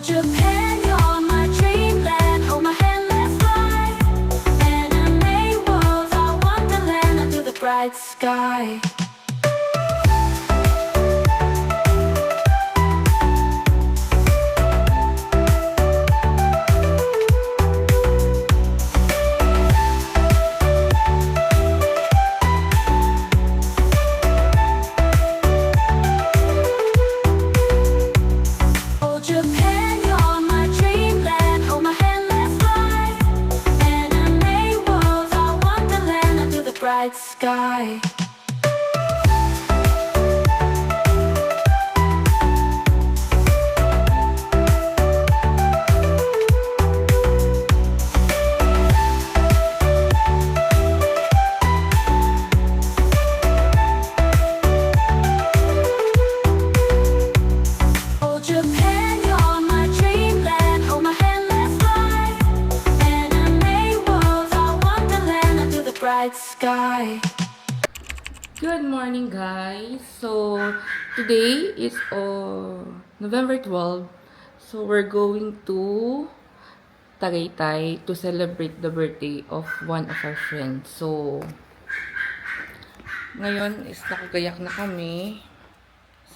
Japan, you're my dreamland. Hold my hand, let's fly. Anime worlds, our wonderland under the bright sky. Oh, Japan, you're my dreamland. Hold my hand, let's fly. Anime worlds, our wonderland under the bright sky. Oh, Japan, you're my dreamland. Hold my hand, let's fly. Anime worlds, our wonderland under the bright sky. Good morning, guys. So, today is November 12. So, we're going to Tagaytay to celebrate the birthday of one of our friends. So, ngayon is nakagayak na kami.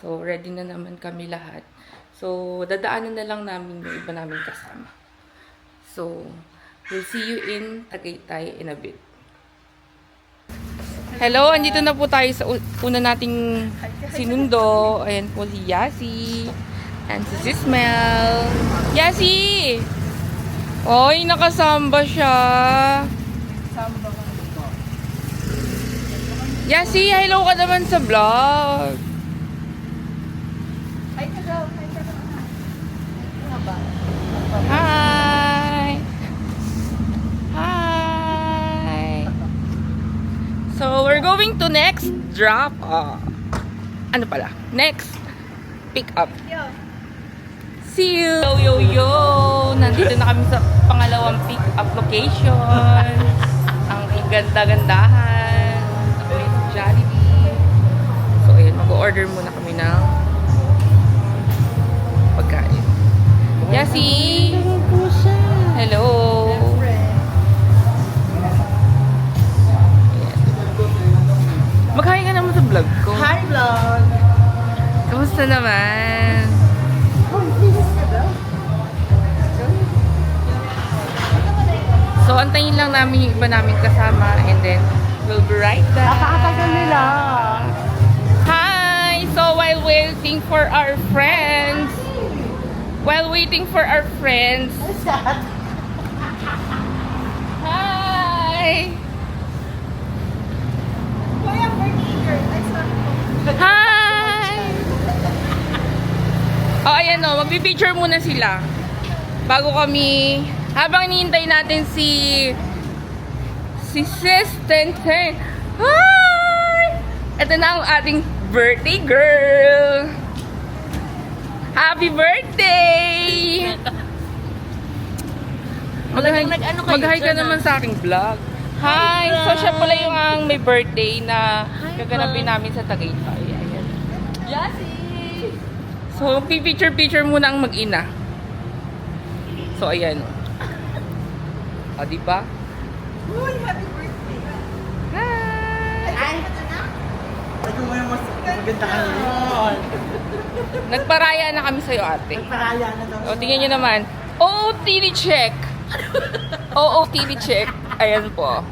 So, ready na naman kami lahat. So, dadaanan na lang namin yung iba namin kasama. So, we'll see you in Tagaytay in a bit. Hello, andito na po tayo sa una nating sinundo. Ayan po si Yasi. And si Sismel. Yasi! Oy, nakasamba siya. Samba ka dito. Yasi, hello ka naman sa vlog. Ay, hello. Ay, hello. Ano ba? Hi! Hi! So, we're going to next drop. Ano pala? Next pick up. Yo. See you! Yo, yo, yo! Nandito na kami sa pangalawang pick up location. Ang ganda-gandahan. With Jollibee. So, ayun. Mag-order muna kami ng pagkain. Yasi! Hello! Mag-hi ka naman sa vlog ko. Hi, vlog. Kamusta naman? So, antayin lang namin yung iba namin kasama and then we'll be right back. Napakatagal nila. Hi! So, while waiting for our friends, hi! Kuya, burger. Ay, sorry po. Hi! Oh, ayan o. Magpipicture muna sila. Bago kami, habang hinihintay natin si Sis Tenten. Hi! Ito na ang ating birthday girl. Happy birthday! Mag-hi ka naman sa aking vlog. Hi! So, siya pala yung ang may birthday na gaganapin namin sa Tagaytay. Ayan. Yasi. So, picture muna ang mag-ina. So, ayan. O, diba? Uy, happy birthday. Hi! Ay, ito na? Ay, kung may mas maganda ka ngayon. Nagparaya na kami sa'yo, ate. Nagparaya na daw. O, tingnan nyo naman. OOTD check. OOTD check. Ayan po.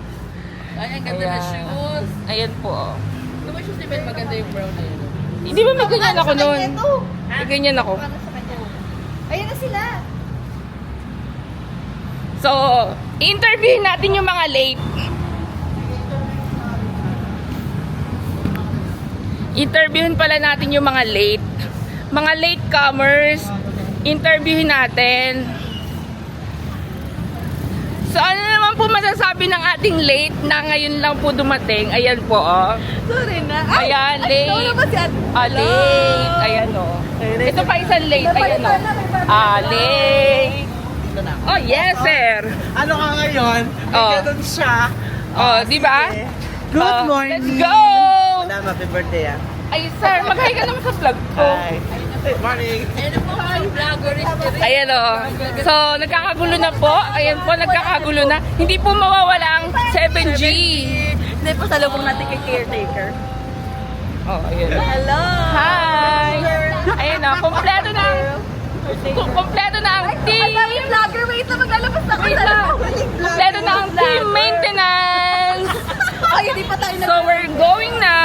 Ay, ang ganda na shoes. Ayan po. Yung shoes ni Ben, maganda yung brown na yun. Hindi ba may ganyan ako noon? May ganyan ako. Para sa kanya. Ayun na sila. So, interviewin natin yung mga late. Interviewin pala natin yung mga late. Mga latecomers. Interviewin natin. So, ano naman po masasabi ng ating late na ngayon lang po dumating? Ayan po, oh. Sorry na. Ayan, late. Ikaw naman si Ate. Late. Ayan, oh. Ito pa isang late. Ayan, oh. Late. Ito na. Oh, yes, sir. Ano ka ngayon? Oh. Ganun siya. Oh, di ba? Good Oh, morning. let's go! Madam, happy birthday ah. Ay, sir, mag-hi ka naman sa vlog ko. Hi. Morning. Ayan o. So, nagkakagulo na po. Ayan po, nagkakagulo na. Hindi po mawawala ang 7G. Hindi po sa lubong natin kay caretaker. Oh, ayan. Hello! Hi! Ayan o, kompleto na ang team. Yung vlogger, wait lang, maglalabas ako. Wait lang. Kompleto na ang team maintenance. Ay, hindi pa tayo So, we're going na.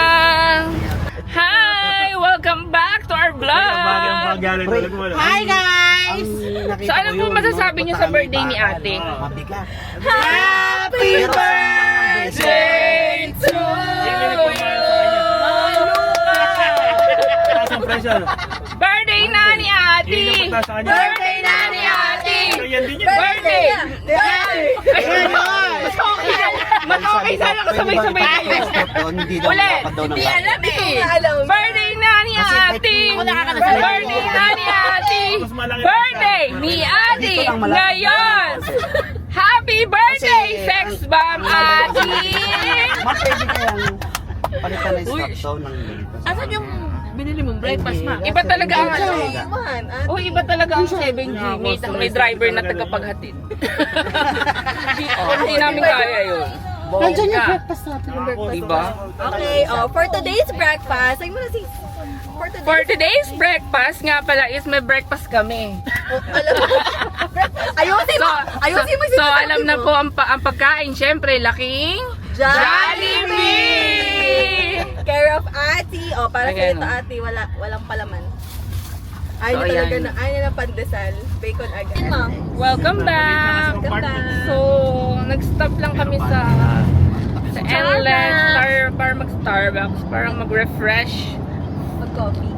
Hi! Welcome back to our vlog. Hi guys! So, ano po masasabi niyo sa birthday ni ate? Mabigat. Happy birthday to Birthday na ni ate! Birthday na ni ate! Birthday! Mas okay sana kasabay-sabay tayo. Hindi daw Uli! daw Hindi alam eh! Birthday na ni ate! Birthday na ni ate! Birthday ni ate! Ngayon! Happy birthday, sex bomb ate! Mas pwede kayang palitan na yung stop zone ng Asan yung binili mong breakfast ma? Iba talaga ang ano. Man, Oh, iba talaga ang 7G. May driver na tagapaghatid. Hindi namin kaya yun. Nandiyan yung breakfast natin. Diba? Okay, for today's breakfast, ay mo na si... For today's breakfast nga pala is may breakfast kami. Ayusin mo! Ayusin mo So alam na po ang pagkain. Syempre, laking Jollibee! Care of Ate. Para sa Ayan, ito Ate, walang palaman. Ay, So, na talaga ayan. na, ay na pandesal. Bacon agad. Ma'am. Welcome back! So, nag-stop lang kami sa Endless para mag-Starbucks, para mag-refresh, Mag-coffee.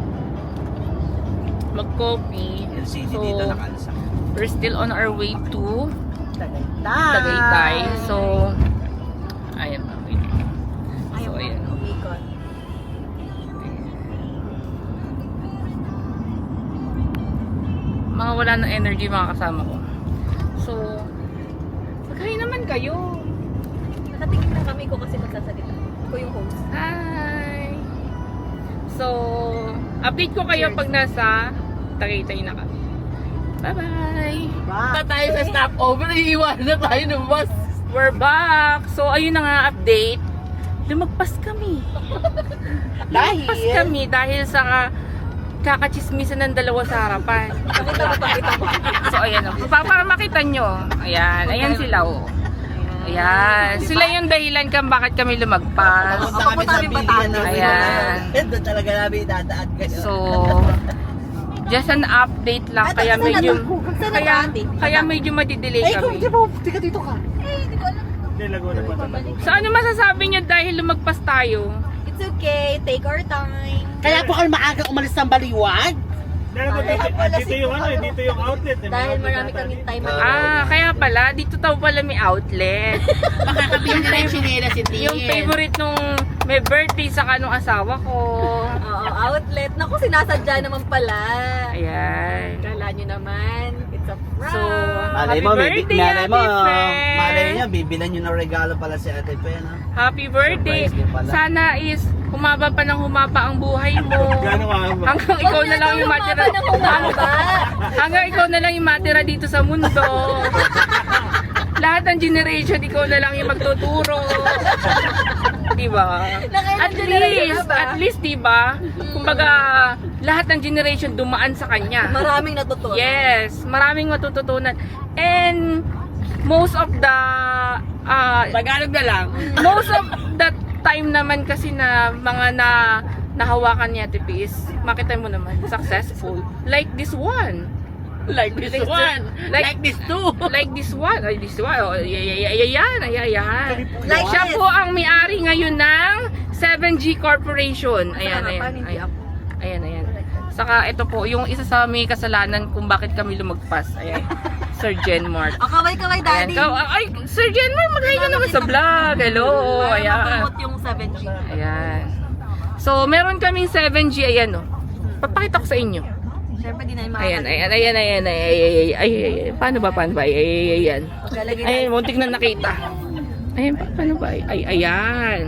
mag-coffee. LCD So, dito nakalsa. we're still on our way to Tagaytay. Tagaytay. So, ayan na. Wait. So, ayan. Bacon. Mga wala ng energy mga kasama ko. So, magkain naman kayo. Nakatingin na kami ko kasi magsasalita. Ako yung host. Hi! So, update ko kayo pag nasa Tagaytay na kami. Bye-bye! Tayo sa stopover, iiwan na tayo ng bus. We're back! So, ayun na nga update. Lumagpas kami. Lumagpas kami dahil sa kakachismisan ng dalawa sa harapan. Pakita mo. So, ayan o. Para makita nyo. Ayan. Ayan sila o. Ayan. Sila yung dahilan kung bakit kami lumagpas. Punta kami sa bilihan ng Ayan. Doon talaga namin dadaan kayo. So, just an update lang. Ay, Kaya saan medyo, na kaya medyo madidelay kami. Tika dito ka. Hindi ko alam. So, ano masasabi nyo dahil lumagpas tayo? It's okay, take our time. Kaya po kayo maaga umalis ng Baliwag? Dito yung ano, dito yung outlet. Dahil marami kaming time. Kaya pala, dito tayo pala may outlet. Makakabili na yung chinela si Yung favorite nung may birthday sa kanong asawa ko. Oo, outlet. Naku, sinasadya naman pala. Ayan. Kala nyo naman, it's a prank. So, Malay happy mo, birthday, malay mo, Ate Fe. malay niya, bibilan niyo ng regalo pala si Ate Fe, no? Happy birthday. Surprise din pala. Sana is humaba pa ng humaba ang buhay mo. Gano'n ka? Hanggang ikaw na lang yung matira. Hanggang ikaw na lang yung matira dito sa mundo. Lahat ng generation, ikaw na lang yung magtuturo. Diba? Nakailang generation na ba? At least, diba? Kumbaga, lahat ng generation dumaan sa kanya. Maraming natutunan. Yes, maraming matututunan. And most of the Tagalog na lang. most of the time naman kasi na mga nahawakan ni Ate P is makita mo naman successful. Like this one. Like this one. Like this two. Like this one. Ay, this one. Oh, ayan. Like Siya this. po ang may-ari ngayon ng 7G Corporation. Ayan, Harapan, hindi ayan. ako. Ayan. Saka ito po, yung isa sa may kasalanan kung bakit kami lumagpas. Ayan. Sir Genmark. O, kaway-kaway, Ayan. daddy. Ay, Sir Genmark, mag-hi ka naman sa vlog. Hello. Para Ayan. mapromote yung 7G. Ayan. So, meron kaming 7G. Ayan, oh. Papakita ko sa inyo. Siyempre, di na yung Ayan. Paano ba? Ayan. Ayan, muntik na nakita. Ayan, paano ba? Ayan.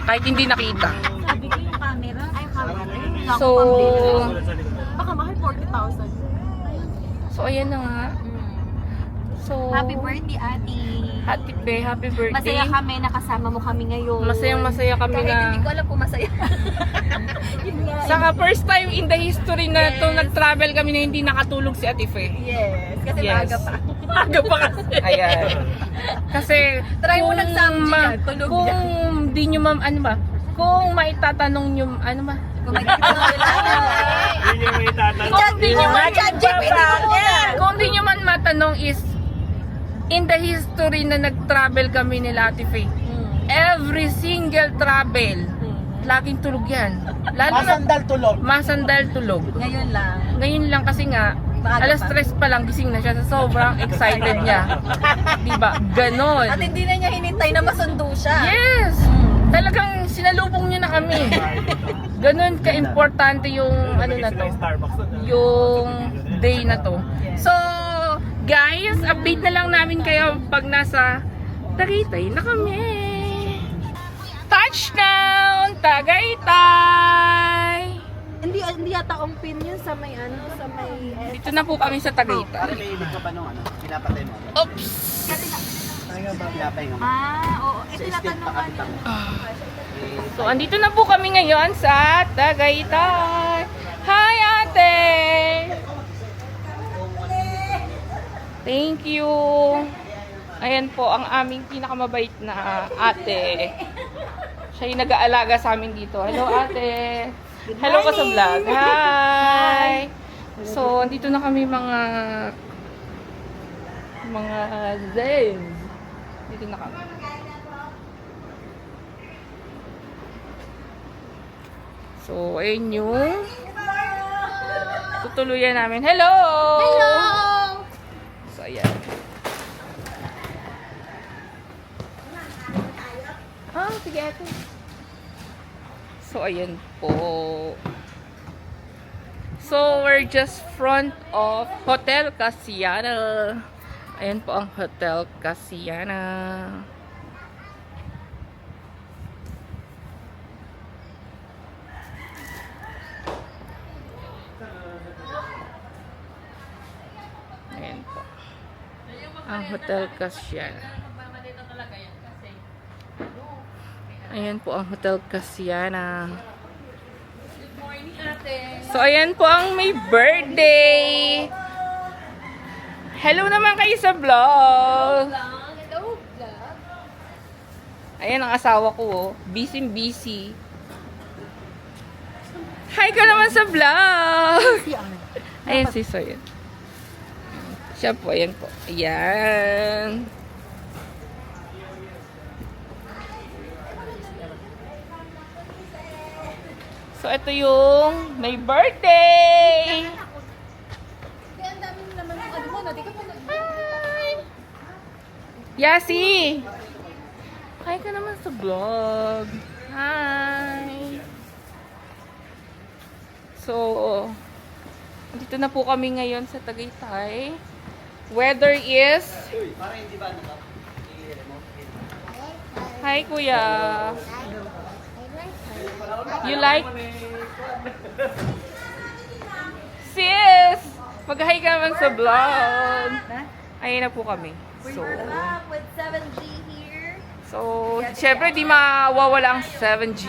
Kahit hindi nakita. Sabi ko yung camera. Ay, camera. So, Baka 40,000. So, ayan na nga. So, Happy birthday, Ate. Happy birthday. Masaya kami, nakasama mo kami ngayon. Masayang-masaya kami Kahit na. hindi ko alam kung masaya. Yun nga. Saka first time in the history na to nag-travel kami na hindi nakatulog si Ate Fe. Yes, kasi Yes. maaga pa. Maaga pa kasi. Ayan. Kasi, Try mo nag-samji yan, tulog kung yan. di nyo kung maitatanong nyo, Kung may kailangan. Yun yung may tatanong. Kung di nyo man, Kung di nyo man matanong is, in the history na nag-travel kami nila Ate Faye, every single travel, laging tulog yan. Lalo na, Masandal tulog. masandal tulog. Ngayon lang. Ngayon lang kasi nga, Maaga alas pa. 3 pa lang gising na siya sa sobrang excited niya. Diba? Ganon. At hindi na niya hinintay na masundo siya. Yes! Talagang sinalubong niya na kami. Ganon ka-importante yung ano na to. Starbucks na. Yung day na to. So, guys, update na lang namin kayo pag nasa Tagaytay na kami. Touchdown! Tagaytay! Hindi yata ang pin yun sa may Dito na po kami sa Tagaytay. Parang naiibig ko pa nung pinapatay mo. Oops! Pinapay mo. oo. Sa estate pa kami tamo. So, andito na po kami ngayon sa Tagaytay. Hi, ate! Thank you! Ayan po ang aming pinakamabait na ate. Siya yung nag-aalaga sa amin dito. Hello, ate! Hello ka sa vlog. Hi! So, andito na kami mga Zen. Dito na kami. So, ayun yung tutuluyan namin. Hello! Hello! So, ayan. Sige ate. So, ayan po. So, we're just front of Hotel Casiana. Ayan po ang Hotel Casiana. Ayan po. Ang Hotel Casiana. Ayan po ang Hotel Casiana. So, ayan po ang may birthday. Hello naman kayo sa vlog. Ayan ang asawa ko, oh. Busy. Hi ka naman sa vlog. Ayan si Soyan. Siya po, ayan po. Ayan. So, ito yung may birthday! Hi! Yasi! Hi ka naman sa vlog. Hi! So, dito na po kami ngayon sa Tagaytay. Weather is... Hi, kuya! You like? Sis! Mag-hi ka naman sa vlog. Ayun na po kami. So, with 7G here. syempre di mawawala ang 7G.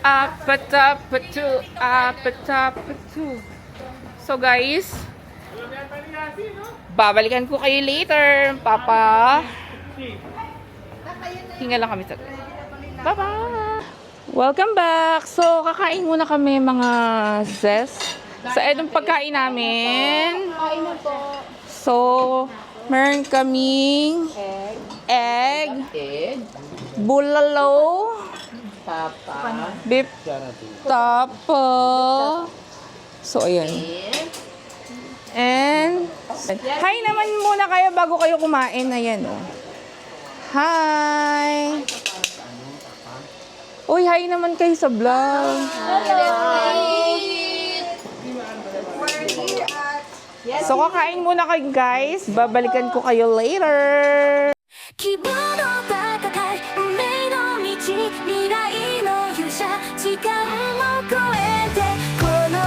Apatapatu. So guys, babalikan ko kayo later. Papa. Hinga lang kami sa bye-bye! Welcome back! So, kakain muna kami mga zest. Sa edong pagkain namin. Kain na po. So, meron kaming egg, bulalo, beef tapa. So, ayan. And, hi naman muna kayo bago kayo kumain. Ayan, oh. Hi! Uy, hi naman kayo sa vlog. So, kakain muna kayo guys. Babalikan ko kayo later. 希望の高い運命の道未来の勇者時間を超えてこの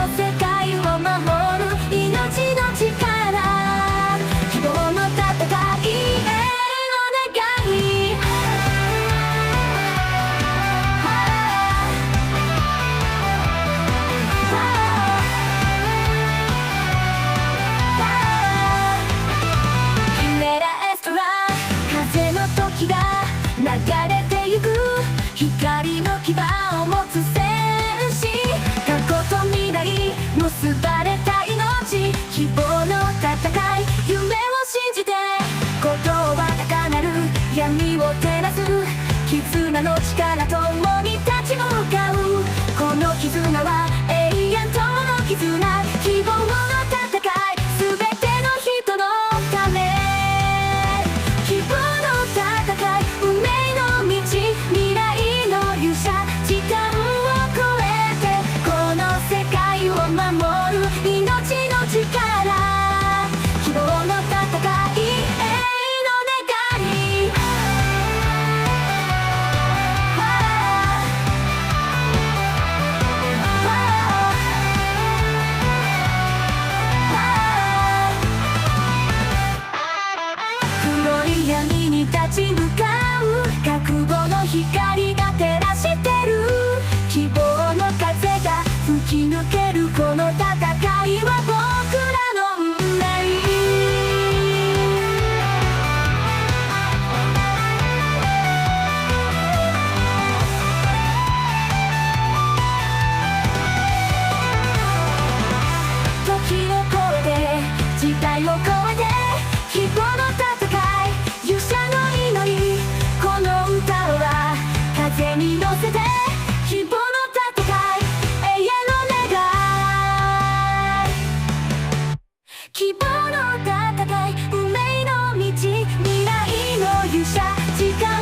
希望の戦い運命の道未来の勇者時間を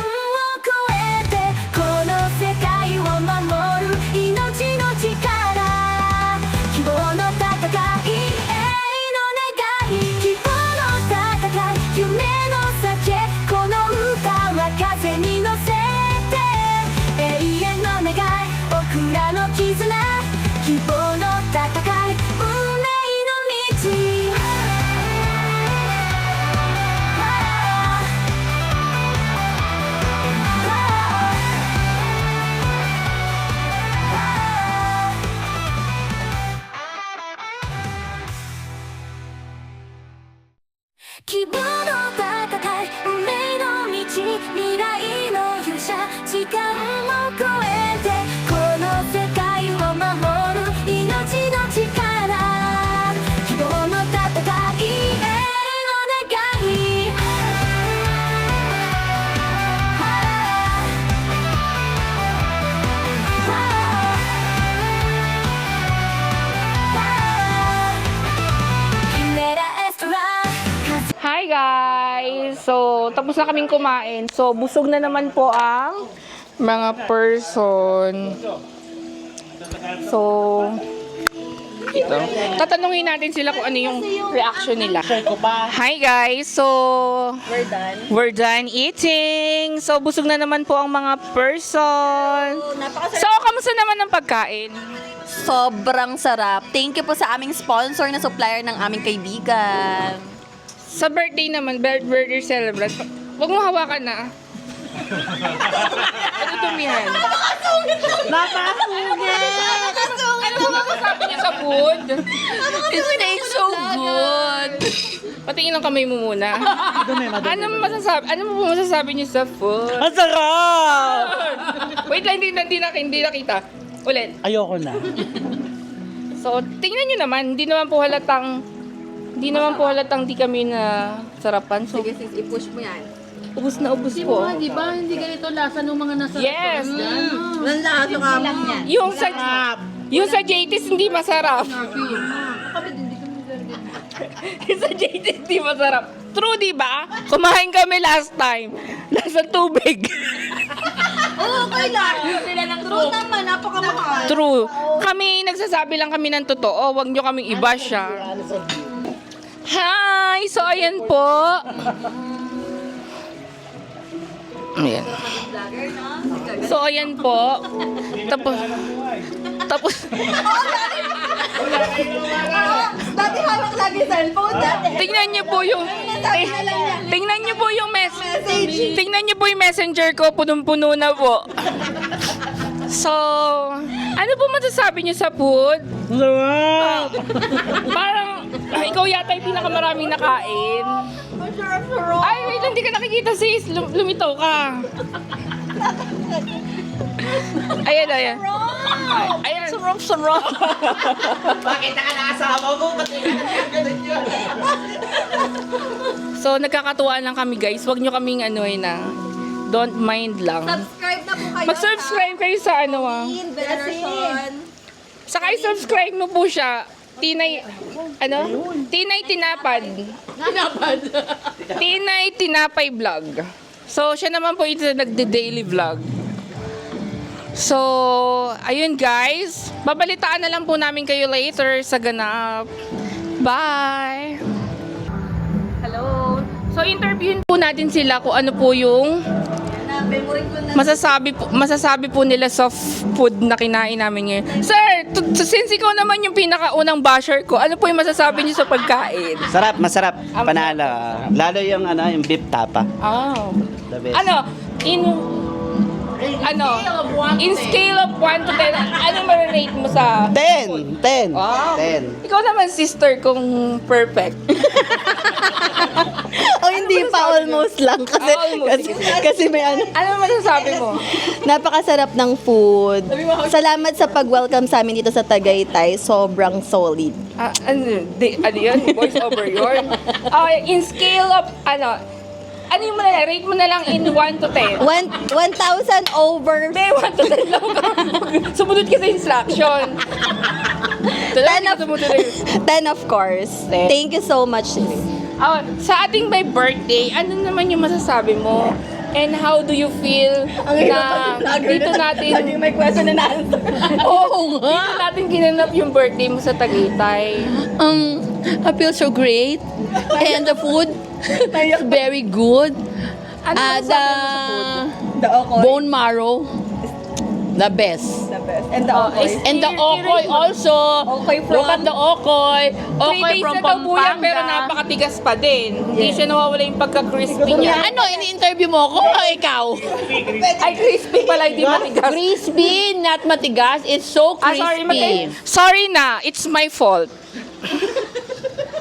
超えてこの世界を守る命の力希望の戦い永遠の願い希望の戦い夢の先へこの歌は風に乗せて永遠の願い僕らの絆希望の戦い運命の道希望の戦い運命の道未来の勇者時間を超えてこの世界を守る命の力希望の戦い永遠の願いHi guys! So, tapos na kaming kumain. So, busog na naman po ang mga person. So, ito. Tatanungin natin sila kung ano yung reaction nila. Hi guys! So, we're done eating. So, busog na naman po ang mga person. So, kamusta naman ang pagkain? Sobrang sarap. Thank you po sa aming sponsor na supplier ng aming kaibigan. Sa birthday naman, birthday celebrant, huwag mo hawakan na. Ano tumihan? Ano ba masasabi niya sa food? It tastes so good. Patingin ang kamay mo muna. Ano mo masasabi niyo sa food? Ang sarap! Wait lang, hindi nakita. Ulit. Ayoko na. So, tingnan niyo naman, hindi naman po halatang di kami na sarapan. So, Sige sis, i-push mo yan. ubus na ubus po. Di ba? Hindi ganito lasa ng mga nasa Yes! Walang lahat yung Yung sa JT's hindi masarap. Yung sa JT's hindi masarap. True, di ba? Kumain kami last time. Lasa tubig. Oo, okay lang. True naman, napakamahal. True. Kami, nagsasabi lang kami ng totoo. Huwag nyo kaming iba siya. Hi! So, ayan po. Ayan. So, ayan po. Tapos, Dati hawak lagi cellphone dati. tingnan niyo po yung tingnan niyo po yung messenger ko, punong-puno na po. So, ano po masasabi niyo sa food? Sarap! Parang, ikaw yata yung pinakamaraming nakain. Ay, wait, hindi ka nakikita sis. Lumitaw ka. Ayan. Ayan. Sarap. Bakit nakakasama mo? Ba't ganun yun? So, nagkakatuwaan lang kami guys. Huwag nyo kaming don't mind lang. Subscribe na po kayo. Mag-subscribe kayo sa Veneration. Saka i-subscribe mo po siya. Tinay Tinapad. Tinay Tinapay Vlog. So, siya naman po ito nagde-daily vlog. So, ayun guys. Babalitaan na lang po namin kayo later sa ganap. Bye! Hello! So, interviewin po natin sila kung ano po yung masasabi po nila sa food na kinain namin ngayon. Sir, since ikaw naman yung pinakaunang basher ko, ano po yung masasabi niyo sa pagkain? Sarap, masarap. Panalo. Lalo yung yung beef tapa. Oh. The best. In scale of 1 to 10, ano ma-rate mo sa 10! 10! Wow. 10. Ikaw naman sister kung perfect. O hindi pa, almost lang. Kasi may Ano masasabi mo? napakasarap ng food. Salamat sa pag-welcome sa amin dito sa Tagaytay. Sobrang solid. Ano yun? Voice over yun? In scale of, ano yung rate mo na lang in 1 to 10. 1,000 over. Hindi, 1 to 10 lang ka. Sumunod ka sa instruction. 10 of course. 10. Thank you so much, sis. Sa ating by birthday, ano naman yung masasabi mo? And how do you feel na dito natin... may question na na-answer. Oo nga. Dito natin ginanap yung birthday mo sa Tagaytay. I feel so great. And the food is very good. Ano masasabi mo sa food? The okoy. Bone marrow, the best. The best. And the okoy. And the okoy also. Okoy from- Look at the okoy. 3 Okoy days from na daw po yan, pero Pampanga. napakatigas pa din. Hindi siya nawawala yung pagka-crispy niya. Ano, ini-interview mo ako o ikaw? Ay, crispy pala, hindi matigas. Crispy, not matigas. It's so Sorry, crispy. sorry na. It's my fault.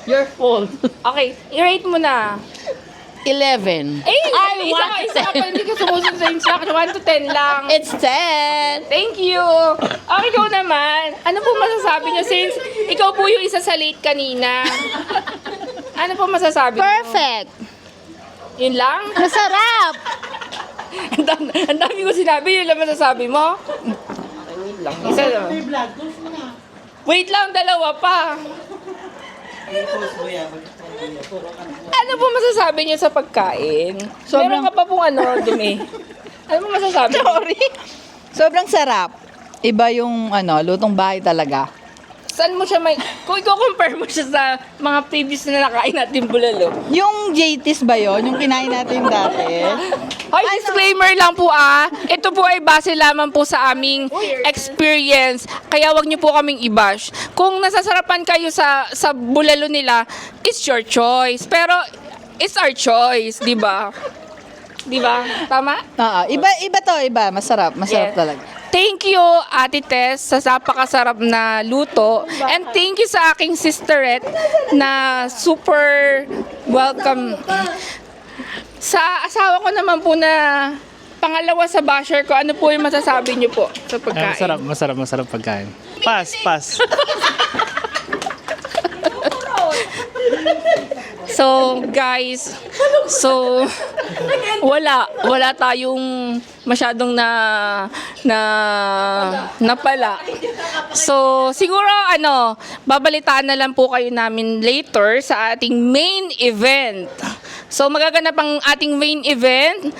Your fault. Okay, i-rate mo na. 11. Isa ka pa, hindi ka sumusunod sa instruction. 1 to 10 lang. It's 10. Thank you. Okay, ikaw naman. Ano po masasabi niyo since ikaw po yung isa sa late kanina? Ano po masasabi niyo? Perfect. Yun lang? Masarap. Ang dami ko sinabi, yun lang masasabi mo? Okay, wait lang. Isa lang. Wait lang, dalawa pa. Ano po masasabi niyo sa pagkain? Meron ka pa pong dumi. Ano po masasabi niyo? Sorry. Sobrang sarap. Iba yung lutong bahay talaga. Saan mo siya kung i-compare mo siya sa mga previous na nakain natin bulalo? Yung JT's ba yun? Yung kinain natin dati? Hoy, disclaimer lang po Ito po ay base lamang po sa aming experience. Kaya wag niyo po kaming i-bash. Kung nasasarapan kayo sa bulalo nila, it's your choice. Pero it's our choice, di ba? Di ba? Tama? Iba to, iba. Masarap. Masarap Yes. talaga. Thank you, Ate Tess, sa napakasarap na luto. And thank you sa aking sisterette na super welcome. Sa asawa ko naman po na pangalawa sa basher ko, ano po yung masasabi niyo po sa pagkain? Masarap pagkain. Pass. So, guys, wala tayong masyadong napala. So, siguro babalitaan na lang po kayo namin later sa ating main event. So, magaganap ang ating main event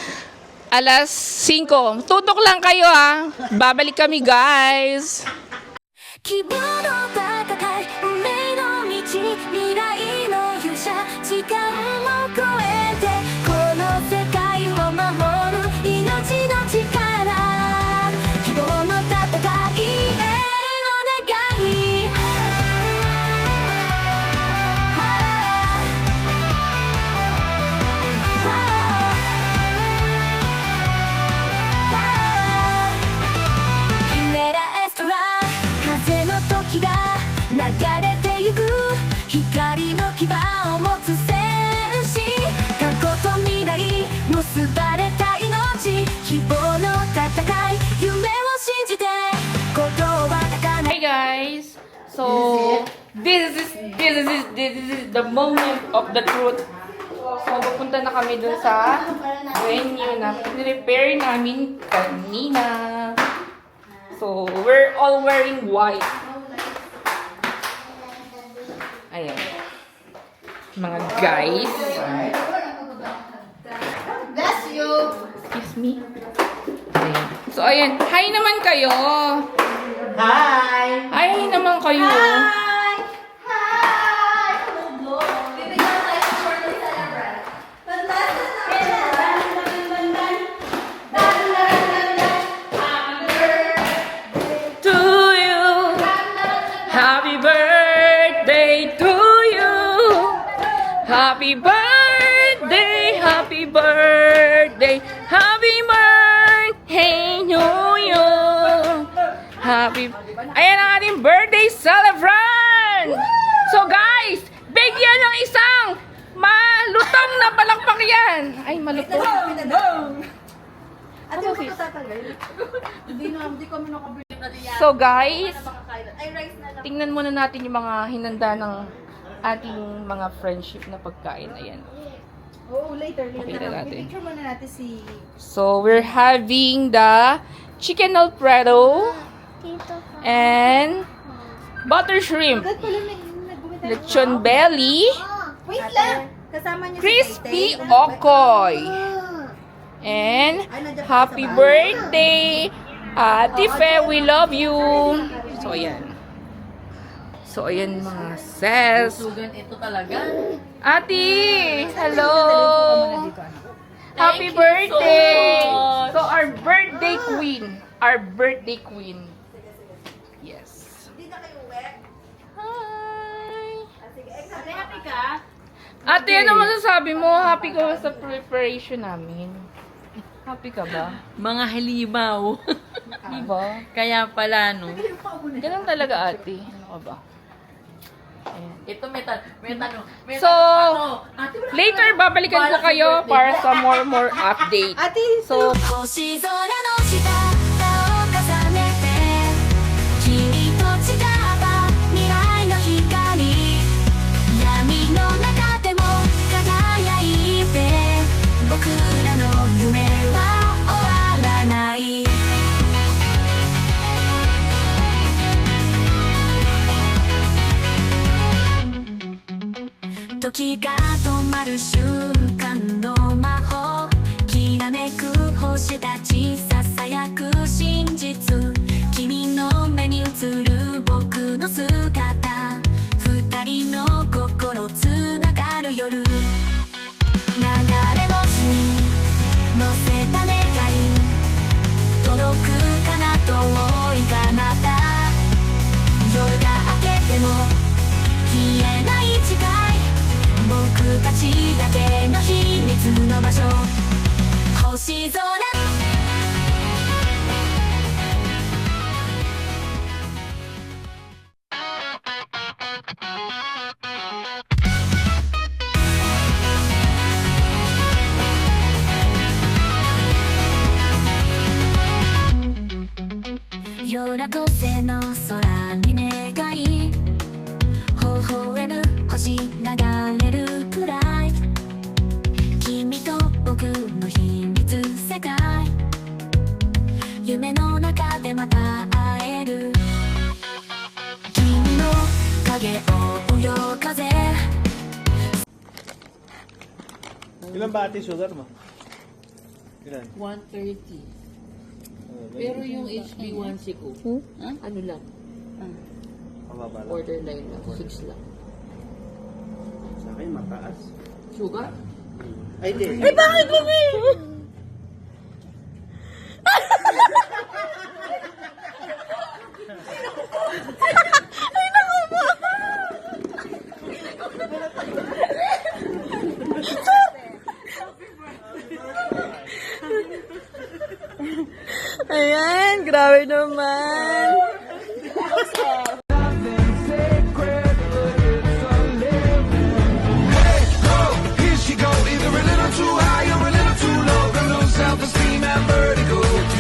alas 5. Tutok lang kayo Babalik kami, guys. 希望の戦い運命の道未来の勇者時間を超えてこの世界を守る命の力希望の戦い永遠の願いキメラエストラ風の時が流れてゆく光の牙を持つ戦士過去と未来結ばれた命希望の戦い夢を信じて鼓動は高鳴 Hi guys! So, this is the moment of the truth. So, pupunta na kami dun sa venue na repair namin kanina. So, we're all wearing white. Ayan. Mga guys. Bless you. Excuse me. Ayan. So, ayan. Hi naman kayo. Hi! Hi naman kayo. Hi! Hi! Bibigyan tayo ng birthday celebrant. To you. Happy birthday to you. Happy birthday, happy birthday, happy birthday to you. Ayan ang ating birthday celebrant. So guys, bigyan ng isang malutong na palakpak yan. Ay, malutong. So guys, tingnan muna natin yung mga hinanda ng ating mga friendship na pagkain. Ayan. Oh, later. Pakita natin. Picture muna natin si... So, we're having the chicken alfredo and butter shrimp, lechon belly, Wait lang! Kasama niyo crispy okoy, and happy birthday, Ate Fe, we love you. So, ayan. So, ayan mga sis. Ito talaga. Ate! Hello! Happy birthday! So, our birthday queen. Our birthday queen. Yes. Hi! Happy ka? Ate, ano masasabi mo? Happy ka ba sa preparation namin? Happy ka ba? Mga halimaw. Diba? Kaya pala, no? Ganun talaga, ate. Ano ka ba? Ayan. Ito may tanong. So, later babalikan ko kayo para sa more update. So, 星空の下顔を重ねて君と誓った未来の光闇の中でも輝いて僕らの夢は終わらない時が止まる瞬間の魔法きらめく星たちささやく真実君の目に映る僕の姿二人の心つながる夜流れ星に乗せた願い届くかな遠い彼方夜が明けても消えない誓い僕たちだけの秘密の場所星空夜明けの空に願い微笑む星流れるくらい君と僕の秘密世界夢の中でまた会える君の影を追うよ風 Ilan ba ate sugar mo? Ilan? 130. Pero yung HB1C ko, ano lang, Mababa lang. borderline lang, 6 lang. Sa akin, mataas. Sugar? Ay, di. Ay, bakit mo Ayan, grabe naman.